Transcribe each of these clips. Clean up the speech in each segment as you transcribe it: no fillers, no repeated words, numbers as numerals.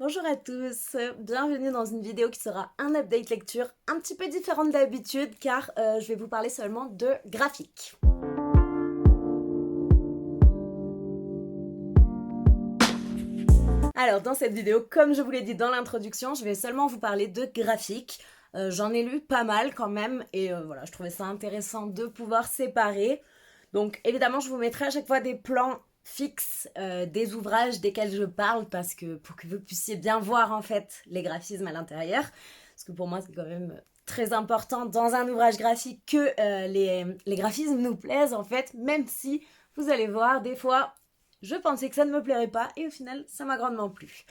Bonjour à tous, bienvenue dans une vidéo qui sera un update lecture un petit peu différente d'habitude car je vais vous parler seulement de graphique. Alors dans cette vidéo, comme je vous l'ai dit dans l'introduction, je vais seulement vous parler de graphique. J'en ai lu pas mal quand même et voilà, je trouvais ça intéressant de pouvoir séparer. Donc évidemment, je vous mettrai à chaque fois des plans fixes des ouvrages desquels je parle parce que pour que vous puissiez bien voir en fait les graphismes à l'intérieur. Parce que pour moi, c'est quand même très important dans un ouvrage graphique que les graphismes nous plaisent en fait, même si vous allez voir des fois je pensais que ça ne me plairait pas et au final ça m'a grandement plu.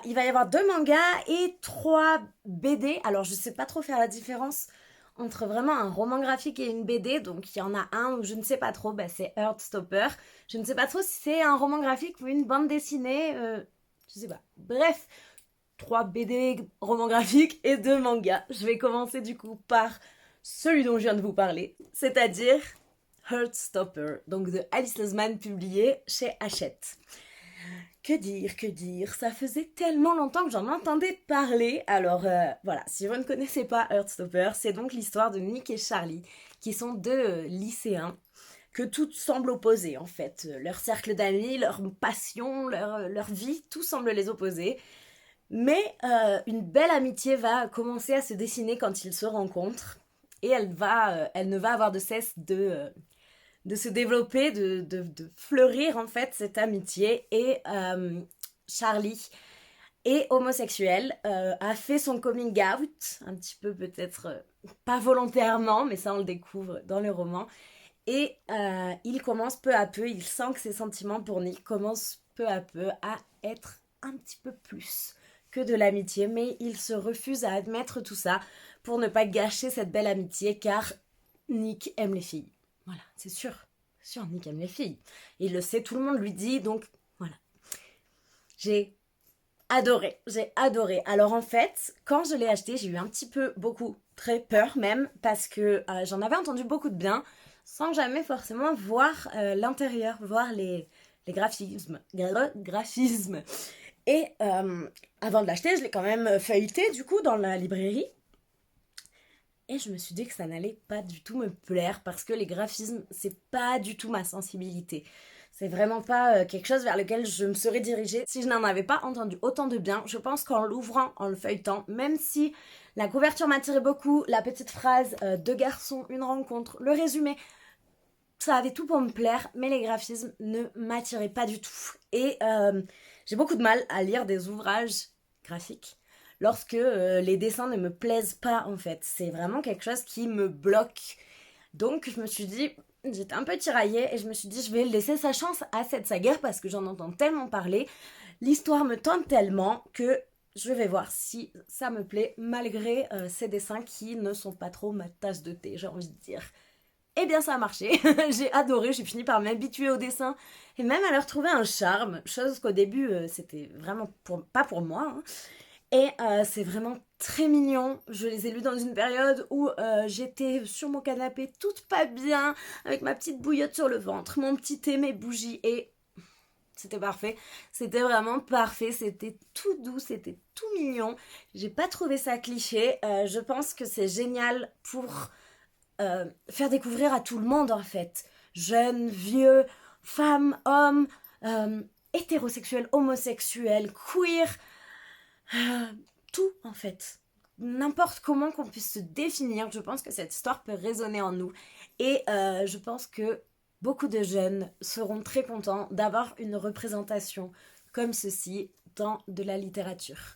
Il va y avoir 2 mangas et 3 BD. Alors je sais pas trop faire la différence entre vraiment un roman graphique et une BD. Donc il y en a un où je ne sais pas trop, c'est Heartstopper. Je ne sais pas trop si c'est un roman graphique ou une bande dessinée. Je sais pas. Bref, 3 BD, romans graphiques et 2 mangas. Je vais commencer du coup par celui dont je viens de vous parler, c'est-à-dire Heartstopper, donc de Alice Oseman, publié chez Hachette. Que dire, ça faisait tellement longtemps que j'en entendais parler. Alors voilà, si vous ne connaissez pas Heartstopper, c'est donc l'histoire de Nick et Charlie, qui sont deux lycéens, que tout semble opposer en fait. Leur cercle d'amis, leur passion, leur vie, tout semble les opposer. Mais une belle amitié va commencer à se dessiner quand ils se rencontrent. Et elle ne va avoir de cesse de se développer, de fleurir en fait cette amitié. Et Charlie est homosexuel, a fait son coming out, un petit peu peut-être pas volontairement, mais ça on le découvre dans le roman. Et il commence peu à peu, il sent que ses sentiments pour Nick commencent peu à peu à être un petit peu plus que de l'amitié, mais il se refuse à admettre tout ça pour ne pas gâcher cette belle amitié car Nick aime les filles. Voilà, c'est sûr. C'est sûr, Nick aime les filles. Il le sait, tout le monde lui dit, donc voilà. J'ai j'ai adoré. Alors en fait, quand je l'ai acheté, j'ai eu un petit peu, beaucoup, très peur même, parce que j'en avais entendu beaucoup de bien, sans jamais forcément voir l'intérieur, voir les graphismes. Graphismes. Et avant de l'acheter, je l'ai quand même feuilleté du coup dans la librairie. Et je me suis dit que ça n'allait pas du tout me plaire parce que les graphismes, c'est pas du tout ma sensibilité. C'est vraiment pas quelque chose vers lequel je me serais dirigée si je n'en avais pas entendu autant de bien. Je pense qu'en l'ouvrant, en le feuilletant, même si la couverture m'attirait beaucoup, la petite phrase deux garçons, une rencontre, le résumé, ça avait tout pour me plaire, mais les graphismes ne m'attiraient pas du tout. Et j'ai beaucoup de mal à lire des ouvrages graphiques lorsque les dessins ne me plaisent pas en fait. C'est vraiment quelque chose qui me bloque. Donc je me suis dit, j'étais un peu tiraillée et je me suis dit je vais laisser sa chance à cette saga parce que j'en entends tellement parler. L'histoire me tente tellement que je vais voir si ça me plaît malgré ces dessins qui ne sont pas trop ma tasse de thé, j'ai envie de dire. Eh bien, ça a marché. J'ai adoré. J'ai fini par m'habituer au dessin et même à leur trouver un charme. Chose qu'au début, c'était vraiment pas pour moi. Hein. Et c'est vraiment très mignon. Je les ai lus dans une période où j'étais sur mon canapé toute pas bien, avec ma petite bouillotte sur le ventre, mon petit thé, mes bougies et c'était parfait. C'était vraiment parfait. C'était tout doux, c'était tout mignon. J'ai pas trouvé ça cliché. Je pense que c'est génial pour faire découvrir à tout le monde en fait. Jeunes, vieux, femmes, hommes, hétérosexuels, homosexuels, queer, euh, tout en fait. N'importe comment qu'on puisse se définir, je pense que cette histoire peut résonner en nous. Et je pense que beaucoup de jeunes seront très contents d'avoir une représentation comme ceci dans de la littérature.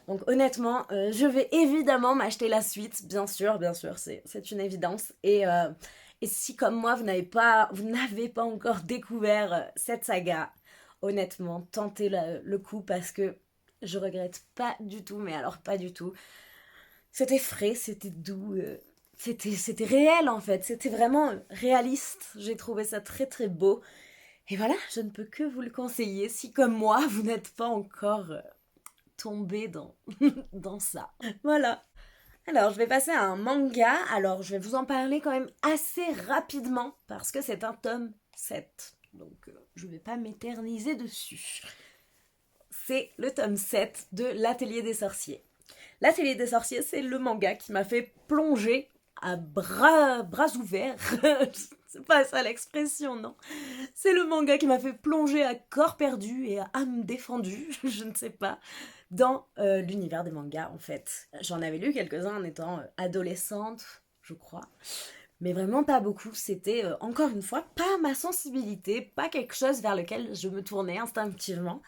Donc honnêtement, je vais évidemment m'acheter la suite, bien sûr, c'est une évidence. Et si comme moi, vous n'avez pas encore découvert cette saga, honnêtement, tentez le coup parce que je regrette pas du tout, mais alors pas du tout. C'était frais, c'était doux, c'était réel en fait, c'était vraiment réaliste. J'ai trouvé ça très très beau. Et voilà, je ne peux que vous le conseiller si comme moi, vous n'êtes pas encore tombé dans ça. Voilà. Alors, je vais passer à un manga. Alors, je vais vous en parler quand même assez rapidement parce que c'est un tome 7. Donc, je ne vais pas m'éterniser dessus. c'est le tome 7 de l'Atelier des Sorciers. L'Atelier des Sorciers, c'est le manga qui m'a fait plonger à bras ouverts. C'est pas ça l'expression, non. C'est le manga qui m'a fait plonger à corps perdu et à âme défendue, je ne sais pas, dans l'univers des mangas en fait. J'en avais lu quelques-uns en étant adolescente, je crois. Mais vraiment pas beaucoup, c'était encore une fois pas ma sensibilité, pas quelque chose vers lequel je me tournais instinctivement.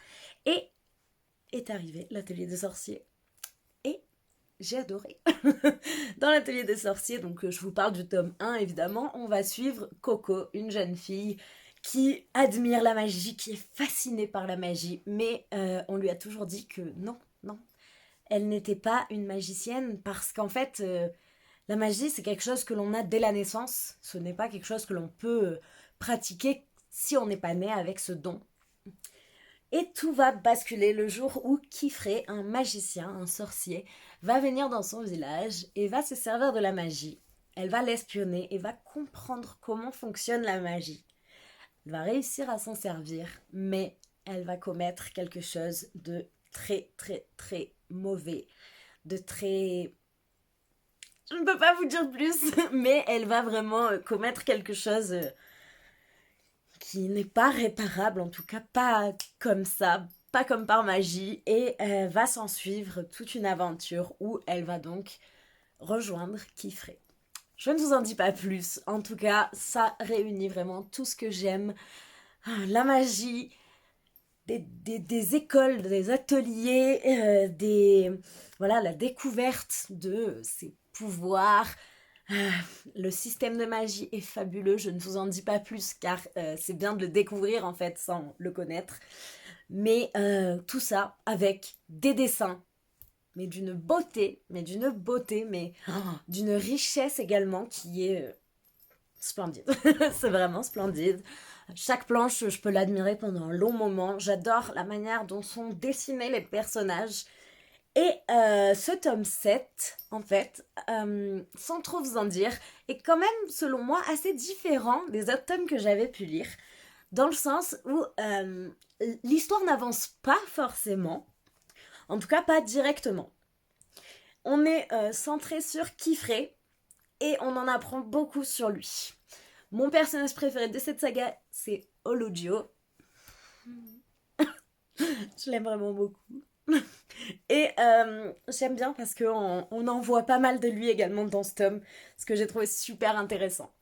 Et est arrivé l'Atelier des Sorciers. Et j'ai adoré. Dans l'Atelier des Sorciers, donc je vous parle du tome 1 évidemment, on va suivre Coco, une jeune fille qui admire la magie, qui est fascinée par la magie, mais on lui a toujours dit que non, elle n'était pas une magicienne parce qu'en fait, la magie c'est quelque chose que l'on a dès la naissance, ce n'est pas quelque chose que l'on peut pratiquer si on n'est pas né avec ce don. Et tout va basculer le jour où Kifré, un magicien, un sorcier, va venir dans son village et va se servir de la magie. Elle va l'espionner et va comprendre comment fonctionne la magie. Elle va réussir à s'en servir, mais elle va commettre quelque chose de très mauvais, de très... Je ne peux pas vous dire plus, mais elle va vraiment commettre quelque chose qui n'est pas réparable, en tout cas pas comme ça, pas comme par magie, et va s'en suivre toute une aventure où elle va donc rejoindre Kifré. Je ne vous en dis pas plus, en tout cas ça réunit vraiment tout ce que j'aime, la magie, des écoles, des ateliers, voilà, la découverte de ses pouvoirs. Le système de magie est fabuleux, je ne vous en dis pas plus car c'est bien de le découvrir en fait sans le connaître. Mais tout ça avec des dessins, mais d'une beauté, mais d'une richesse également qui est splendide. C'est vraiment splendide. Chaque planche, je peux l'admirer pendant un long moment. J'adore la manière dont sont dessinés les personnages. Et ce tome 7, en fait, sans trop vous en dire, est quand même, selon moi, assez différent des autres tomes que j'avais pu lire, dans le sens où l'histoire n'avance pas forcément, en tout cas pas directement. On est centré sur Kifré, et on en apprend beaucoup sur lui. Mon personnage préféré de cette saga, c'est Olodio. Je l'aime vraiment beaucoup. Et j'aime bien parce qu'on en voit pas mal de lui également dans ce tome, ce que j'ai trouvé super intéressant.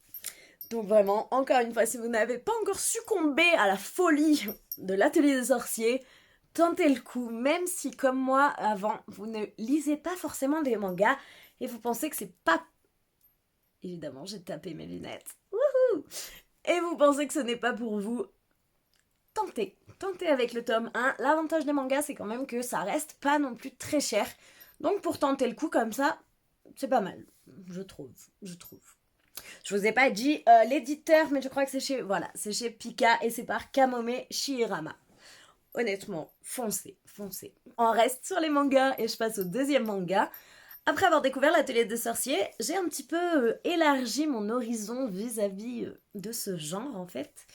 Donc vraiment, encore une fois, si vous n'avez pas encore succombé à la folie de l'Atelier des Sorciers, tentez le coup, même si comme moi avant, vous ne lisez pas forcément des mangas et vous pensez que c'est pas... Évidemment, j'ai tapé mes lunettes. Wouhou! Et vous pensez que ce n'est pas pour vous, tentez avec le tome 1. L'avantage des mangas, c'est quand même que ça reste pas non plus très cher. Donc pour tenter le coup comme ça, c'est pas mal, je trouve. Je vous ai pas dit l'éditeur, mais je crois que c'est chez... Voilà, c'est chez Pika et c'est par Kamome Shiirama. Honnêtement, foncez. On reste sur les mangas et je passe au deuxième manga. Après avoir découvert l'Atelier des Sorciers, j'ai un petit peu élargi mon horizon vis-à-vis de ce genre en fait.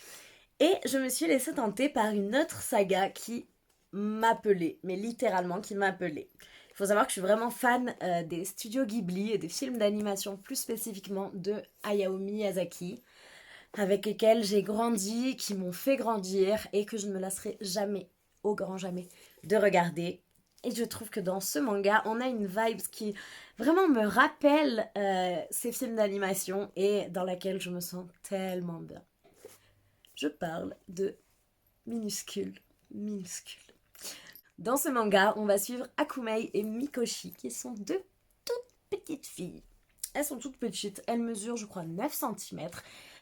Et je me suis laissée tenter par une autre saga qui m'appelait, mais littéralement qui m'appelait. Il faut savoir que je suis vraiment fan des studios Ghibli et des films d'animation, plus spécifiquement de Hayao Miyazaki, avec lesquels j'ai grandi, qui m'ont fait grandir et que je ne me lasserai jamais, au grand jamais, de regarder. Et je trouve que dans ce manga, on a une vibe qui vraiment me rappelle ces films d'animation et dans laquelle je me sens tellement bien. Je parle de Minuscule. Dans ce manga, on va suivre Akumei et Mikoshi, qui sont deux toutes petites filles. Elles sont toutes petites, elles mesurent, je crois, 9 cm.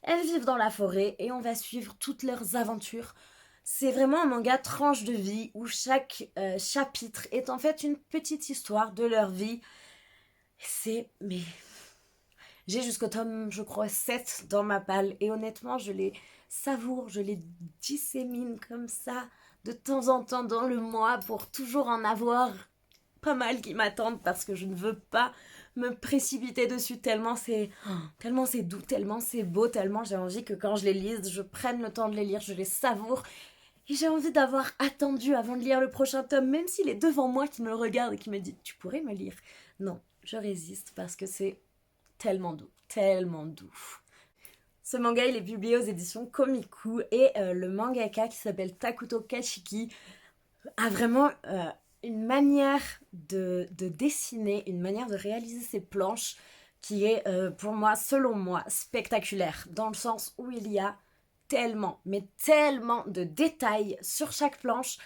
Elles vivent dans la forêt et on va suivre toutes leurs aventures. C'est vraiment un manga tranche de vie où chaque chapitre est en fait une petite histoire de leur vie. Mais j'ai jusqu'au tome, je crois, 7 dans ma palle et honnêtement, je les savoure, je les dissémine comme ça de temps en temps dans le mois pour toujours en avoir pas mal qui m'attendent parce que je ne veux pas me précipiter dessus tellement c'est doux, tellement c'est beau, tellement j'ai envie que quand je les lise, je prenne le temps de les lire, je les savoure Et j'ai envie d'avoir attendu avant de lire le prochain tome, même s'il est devant moi qui me le regarde et qui me dit « Tu pourrais me lire ?» Non, je résiste parce que c'est tellement doux, tellement doux. Ce manga, il est publié aux éditions Komiku et le mangaka qui s'appelle Takuto Kashiki a vraiment une manière de dessiner, une manière de réaliser ses planches qui est pour moi, selon moi, spectaculaire, dans le sens où il y a tellement, mais tellement de détails sur chaque planche.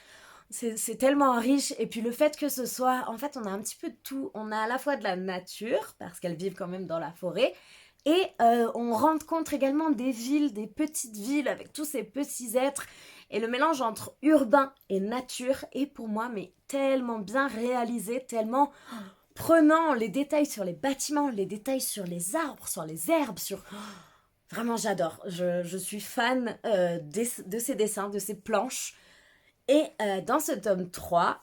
C'est tellement riche. Et puis le fait que ce soit, en fait, on a un petit peu de tout. On a à la fois de la nature, parce qu'elles vivent quand même dans la forêt, et on rend compte également des villes, des petites villes avec tous ces petits êtres. Et le mélange entre urbain et nature est pour moi mais tellement bien réalisé, tellement prenant, les détails sur les bâtiments, les détails sur les arbres, sur les herbes, sur... Vraiment j'adore, je suis fan de ces dessins, de ces planches. Et dans ce tome 3,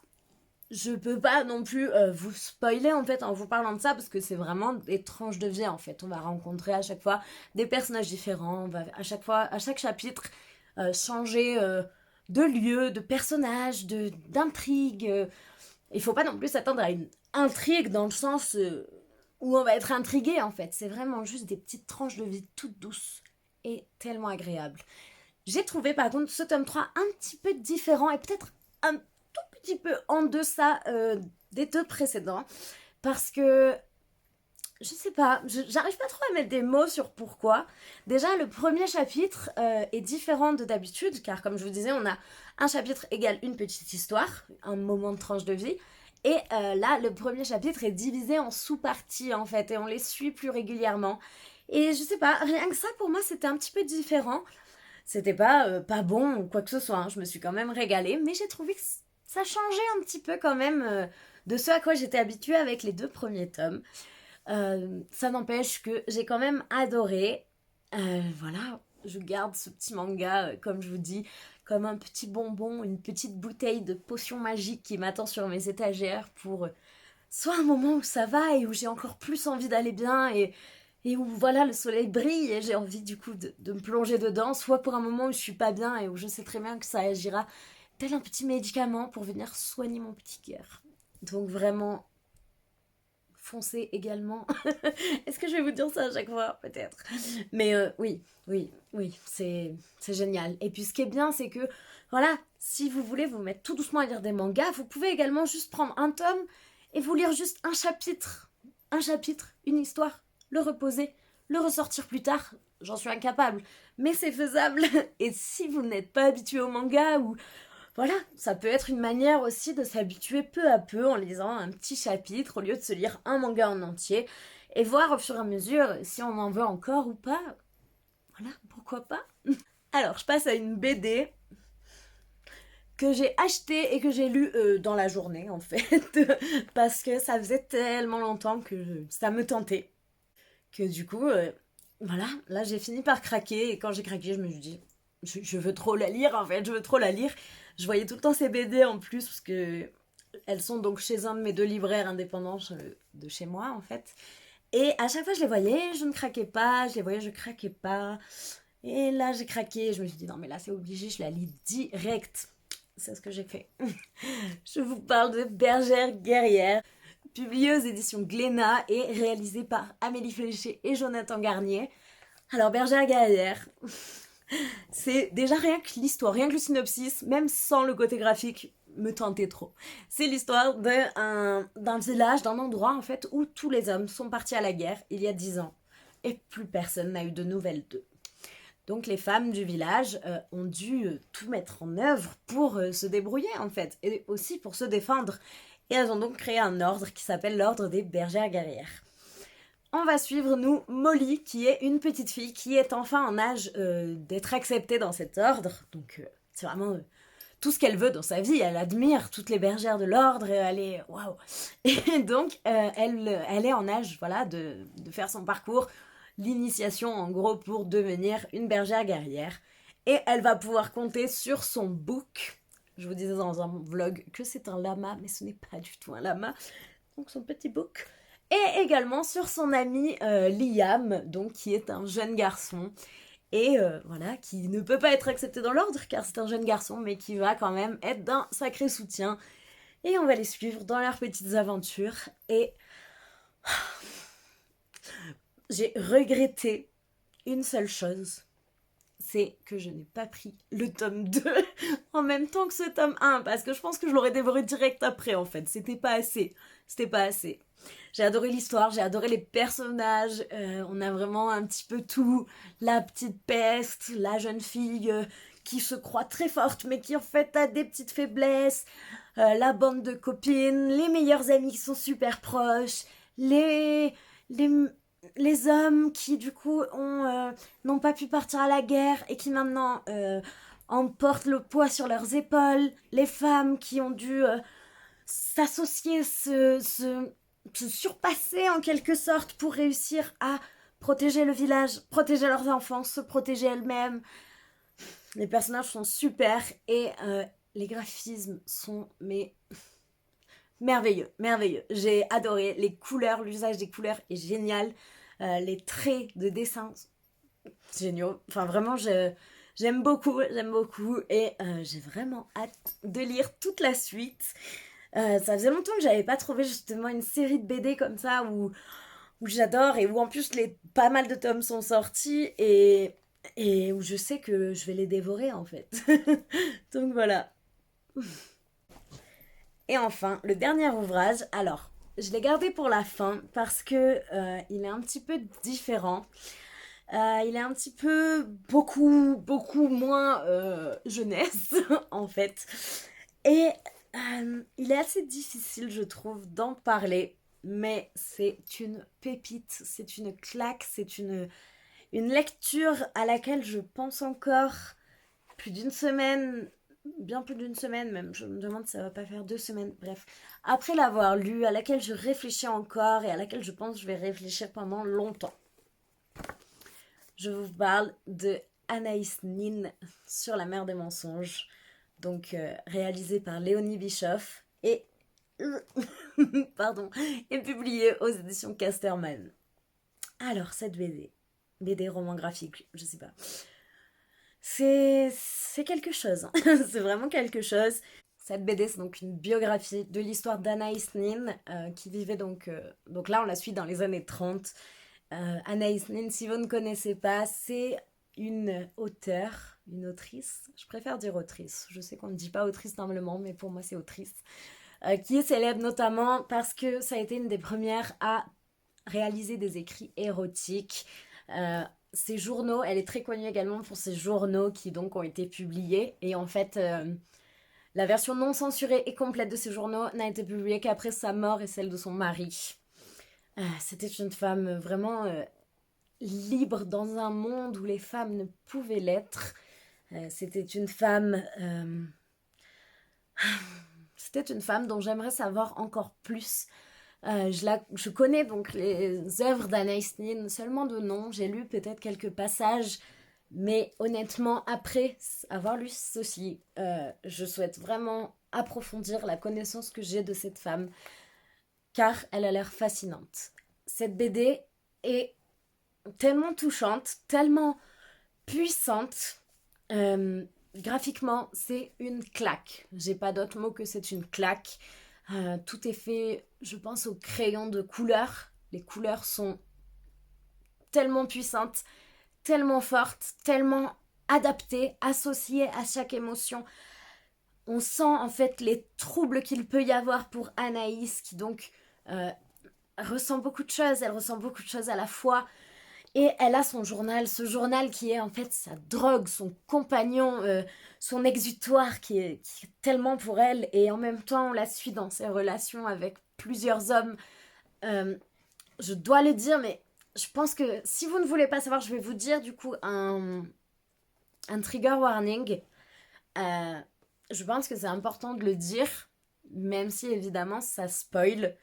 je peux pas non plus vous spoiler en fait en vous parlant de ça parce que c'est vraiment des tranches de vie en fait. On va rencontrer à chaque fois des personnages différents, on va à chaque chapitre changer de lieu, de personnage, d'intrigue. Il faut pas non plus s'attendre à une intrigue dans le sens où on va être intrigué en fait. C'est vraiment juste des petites tranches de vie toutes douces et tellement agréables. J'ai trouvé par contre ce tome 3 un petit peu différent et peut-être un tout petit peu en deçà des deux précédents parce que je sais pas, j'arrive pas trop à mettre des mots sur pourquoi. Déjà, le premier chapitre est différent de d'habitude, car comme je vous disais, on a un chapitre égale une petite histoire, un moment de tranche de vie. Et là, le premier chapitre est divisé en sous-parties, en fait, et on les suit plus régulièrement. Et je sais pas, rien que ça, pour moi, c'était un petit peu différent. C'était pas bon ou quoi que ce soit, hein. Je me suis quand même régalée, mais j'ai trouvé que ça changeait un petit peu quand même de ce à quoi j'étais habituée avec les deux premiers tomes. Ça n'empêche que j'ai quand même adoré. Voilà, je garde ce petit manga, comme je vous dis, comme un petit bonbon, une petite bouteille de potion magique qui m'attend sur mes étagères pour soit un moment où ça va et où j'ai encore plus envie d'aller bien et où voilà le soleil brille et j'ai envie du coup de me plonger dedans, soit pour un moment où je suis pas bien et où je sais très bien que ça agira tel un petit médicament pour venir soigner mon petit cœur. Donc vraiment, foncez également. Est-ce que je vais vous dire ça à chaque fois? Peut-être. Mais oui, c'est génial. Et puis ce qui est bien, c'est que, voilà, si vous voulez vous mettre tout doucement à lire des mangas, vous pouvez également juste prendre un tome et vous lire juste un chapitre. Un chapitre, une histoire, le reposer, le ressortir plus tard. J'en suis incapable. Mais c'est faisable. Et si vous n'êtes pas habitué au manga ou voilà, ça peut être une manière aussi de s'habituer peu à peu en lisant un petit chapitre au lieu de se lire un manga en entier et voir au fur et à mesure si on en veut encore ou pas. Voilà, pourquoi pas. Alors, je passe à une BD que j'ai achetée et que j'ai lue dans la journée en fait parce que ça faisait tellement longtemps que ça me tentait que du coup, voilà, là j'ai fini par craquer et quand j'ai craqué, je me suis dit je veux trop la lire en fait, je veux trop la lire. Je voyais tout le temps ces BD en plus parce que elles sont donc chez un de mes deux libraires indépendants de chez moi en fait. Et à chaque fois je les voyais, je ne craquais pas, je les voyais, je craquais pas. Et là j'ai craqué, je me suis dit non mais là c'est obligé, je la lis direct. C'est ce que j'ai fait. Je vous parle de Bergère guerrière, publiée aux éditions Glénat et réalisée par Amélie Fléché et Jonathan Garnier. Alors Bergère guerrière, c'est déjà rien que l'histoire, rien que le synopsis, même sans le côté graphique, me tentait trop. C'est l'histoire d'un village, d'un endroit en fait où tous les hommes sont partis à la guerre il y a 10 ans et plus personne n'a eu de nouvelles d'eux. Donc les femmes du village ont dû tout mettre en œuvre pour se débrouiller en fait et aussi pour se défendre. Et elles ont donc créé un ordre qui s'appelle l'ordre des bergères guerrières. On va suivre, nous, Molly, qui est une petite fille qui est enfin en âge d'être acceptée dans cet ordre. Donc, c'est vraiment tout ce qu'elle veut dans sa vie. Elle admire toutes les bergères de l'ordre et elle est... Waouh. Et donc, elle est en âge voilà, de faire son parcours, l'initiation, en gros, pour devenir une bergère guerrière. Et elle va pouvoir compter sur son bouc. Je vous disais dans un vlog que c'est un lama, mais ce n'est pas du tout un lama. Donc, son petit bouc. Et également sur son ami Liam, donc qui est un jeune garçon. et voilà, qui ne peut pas être accepté dans l'ordre car c'est un jeune garçon, mais qui va quand même être d'un sacré soutien. Et on va les suivre dans leurs petites aventures. Et j'ai regretté une seule chose, c'est que je n'ai pas pris le tome 2 en même temps que ce tome 1, parce que je pense que je l'aurais dévoré direct après en fait. C'était pas assez. J'ai adoré l'histoire, j'ai adoré les personnages, on a vraiment un petit peu tout. La petite peste, la jeune fille qui se croit très forte mais qui en fait a des petites faiblesses, la bande de copines, les meilleurs amis qui sont super proches, les, les hommes qui du coup n'ont pas pu partir à la guerre et qui maintenant emportent le poids sur leurs épaules, les femmes qui ont dû s'associer, se surpasser en quelque sorte pour réussir à protéger le village, protéger leurs enfants, se protéger elles-mêmes. Les personnages sont super et les graphismes sont merveilleux. J'ai adoré les couleurs, l'usage des couleurs est génial. Les traits de dessin, géniaux. Enfin vraiment, j'aime beaucoup et j'ai vraiment hâte de lire toute la suite. Ça faisait longtemps que j'avais pas trouvé justement une série de BD comme ça où j'adore et où en plus pas mal de tomes sont sortis et où je sais que je vais les dévorer en fait. Donc voilà. Et enfin, le dernier ouvrage, alors, je l'ai gardé pour la fin parce que il est un petit peu différent. Il est un petit peu beaucoup moins jeunesse en fait. Et il est assez difficile, je trouve, d'en parler, mais c'est une pépite, c'est une claque, c'est une lecture à laquelle je pense encore plus d'une semaine, bien plus d'une semaine même. Je me demande si ça va pas faire 2 semaines. Bref, après l'avoir lu, à laquelle je réfléchis encore et à laquelle je pense que je vais réfléchir pendant longtemps. Je vous parle de Anaïs Nin sur la mer des mensonges, donc réalisé par Léonie Bischoff et pardon, et publié aux éditions Casterman. Alors cette BD roman graphique, je sais pas. C'est quelque chose, c'est vraiment quelque chose. Cette BD, c'est donc une biographie de l'histoire d'Anaïs Nin, qui vivait donc là on la suit dans les années 30. Anaïs Nin, si vous ne connaissez pas, c'est une auteure, une autrice, je préfère dire autrice, je sais qu'on ne dit pas autrice normalement, mais pour moi c'est autrice, qui est célèbre notamment parce que ça a été une des premières à réaliser des écrits érotiques. Ses journaux, elle est très connue également pour ses journaux qui donc ont été publiés, et en fait la version non censurée et complète de ces journaux n'a été publiée qu'après sa mort et celle de son mari. C'était une femme vraiment libre dans un monde où les femmes ne pouvaient l'être. C'était une femme dont j'aimerais savoir encore plus. Je connais donc les œuvres d'Anaïs Nin seulement de nom. J'ai lu peut-être quelques passages, mais honnêtement, après avoir lu ceci, je souhaite vraiment approfondir la connaissance que j'ai de cette femme, car elle a l'air fascinante. Cette BD est tellement touchante, tellement puissante. Graphiquement, c'est une claque. J'ai pas d'autre mot que c'est une claque. Tout est fait, je pense, au crayon de couleur. Les couleurs sont tellement puissantes, tellement fortes, tellement adaptées, associées à chaque émotion. On sent en fait les troubles qu'il peut y avoir pour Anaïs, qui donc ressent beaucoup de choses. Elle ressent beaucoup de choses à la fois. Et elle a son journal, ce journal qui est en fait sa drogue, son compagnon, son exutoire qui est tellement pour elle. Et en même temps, on la suit dans ses relations avec plusieurs hommes. Je dois le dire, mais je pense que si vous ne voulez pas savoir, je vais vous dire du coup un trigger warning. Je pense que c'est important de le dire, même si évidemment ça spoil.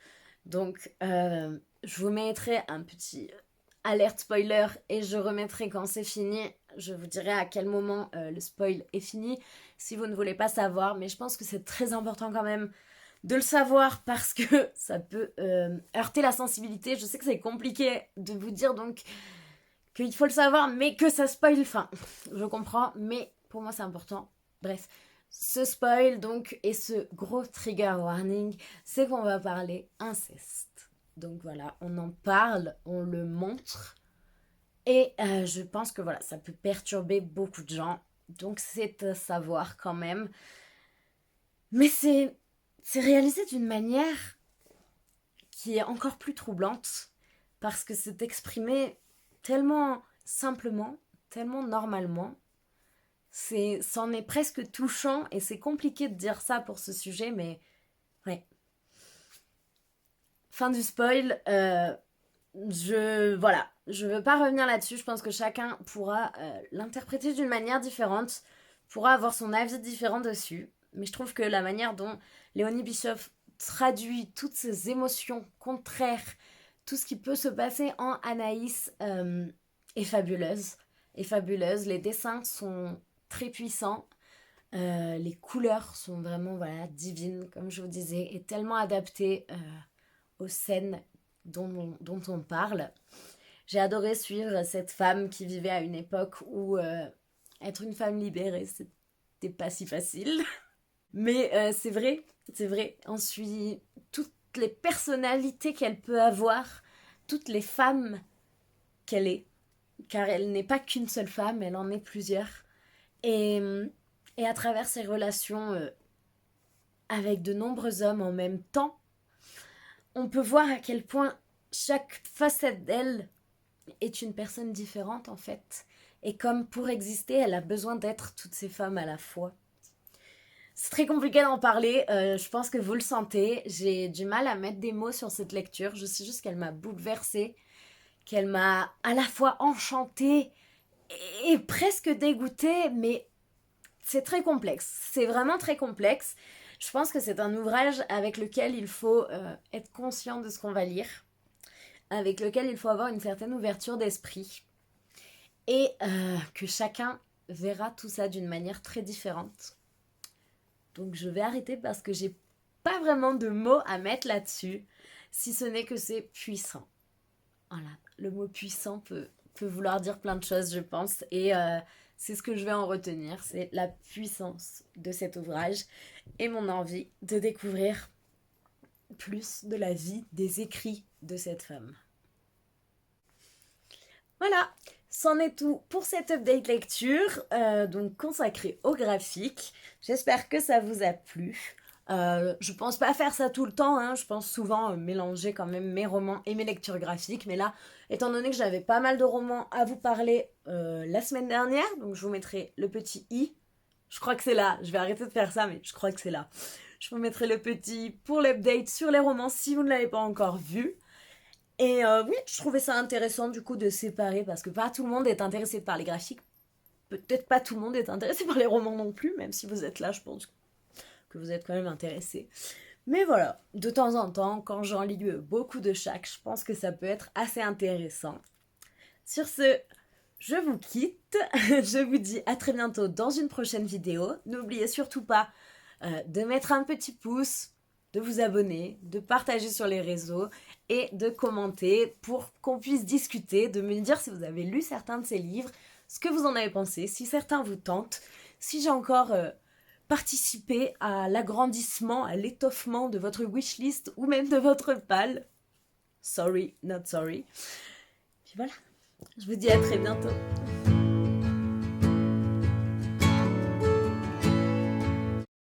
Donc, je vous mettrai un petit alerte spoiler et je remettrai quand c'est fini. Je vous dirai à quel moment le spoil est fini si vous ne voulez pas savoir. Mais je pense que c'est très important quand même de le savoir parce que ça peut heurter la sensibilité. Je sais que c'est compliqué de vous dire donc qu'il faut le savoir, mais que ça spoil. Enfin, je comprends, mais pour moi c'est important. Bref, ce spoil donc et ce gros trigger warning, c'est qu'on va parler inceste. Donc voilà, on en parle, on le montre. Et je pense que voilà, ça peut perturber beaucoup de gens. Donc c'est à savoir quand même. Mais c'est réalisé d'une manière qui est encore plus troublante. Parce que c'est exprimé tellement simplement, tellement normalement. C'en est presque touchant et c'est compliqué de dire ça pour ce sujet, mais ouais. Fin du spoil. Voilà, je veux pas revenir là-dessus. Je pense que chacun pourra l'interpréter d'une manière différente, pourra avoir son avis différent dessus. Mais je trouve que la manière dont Léonie Bischoff traduit toutes ces émotions contraires, tout ce qui peut se passer en Anaïs est fabuleuse. Est fabuleuse. Les dessins sont très puissants. Les couleurs sont vraiment voilà, divines, comme je vous disais, et tellement adaptées aux scènes dont on parle. J'ai adoré suivre cette femme qui vivait à une époque où être une femme libérée, c'était pas si facile. Mais c'est vrai, c'est vrai. On suit toutes les personnalités qu'elle peut avoir, toutes les femmes qu'elle est, car elle n'est pas qu'une seule femme, elle en est plusieurs. Et, et à travers ses relations avec de nombreux hommes en même temps, on peut voir à quel point chaque facette d'elle est une personne différente en fait. Et comme pour exister, elle a besoin d'être toutes ces femmes à la fois. C'est très compliqué d'en parler, je pense que vous le sentez. J'ai du mal à mettre des mots sur cette lecture. Je sais juste qu'elle m'a bouleversée, qu'elle m'a à la fois enchantée et presque dégoûtée, mais c'est très complexe. C'est vraiment très complexe. Je pense que c'est un ouvrage avec lequel il faut être conscient de ce qu'on va lire, avec lequel il faut avoir une certaine ouverture d'esprit, et que chacun verra tout ça d'une manière très différente. Donc je vais arrêter parce que j'ai pas vraiment de mots à mettre là-dessus, si ce n'est que c'est puissant. Voilà, le mot puissant peut vouloir dire plein de choses, je pense, et c'est ce que je vais en retenir, c'est la puissance de cet ouvrage et mon envie de découvrir plus de la vie, des écrits de cette femme. Voilà, c'en est tout pour cette update lecture, donc consacrée au graphique. J'espère que ça vous a plu. Je pense pas faire ça tout le temps, hein. Je pense souvent mélanger quand même mes romans et mes lectures graphiques. Mais là, étant donné que j'avais pas mal de romans à vous parler la semaine dernière, donc je vous mettrai le petit i. Je crois que c'est là, je vais arrêter de faire ça, mais je crois que c'est là. Je vous mettrai le petit i pour l'update sur les romans si vous ne l'avez pas encore vu. Et oui, je trouvais ça intéressant du coup de séparer parce que pas tout le monde est intéressé par les graphiques. Peut-être pas tout le monde est intéressé par les romans non plus, même si vous êtes là, je pense que vous êtes quand même intéressé. Mais voilà, de temps en temps, quand j'en lis beaucoup de chaque, je pense que ça peut être assez intéressant. Sur ce, je vous quitte. Je vous dis à très bientôt dans une prochaine vidéo. N'oubliez surtout pas de mettre un petit pouce, de vous abonner, de partager sur les réseaux et de commenter pour qu'on puisse discuter, de me dire si vous avez lu certains de ces livres, ce que vous en avez pensé, si certains vous tentent, si j'ai encore participé à l'agrandissement, à l'étoffement de votre wishlist ou même de votre pile. Sorry, not sorry. Puis voilà, je vous dis à très bientôt.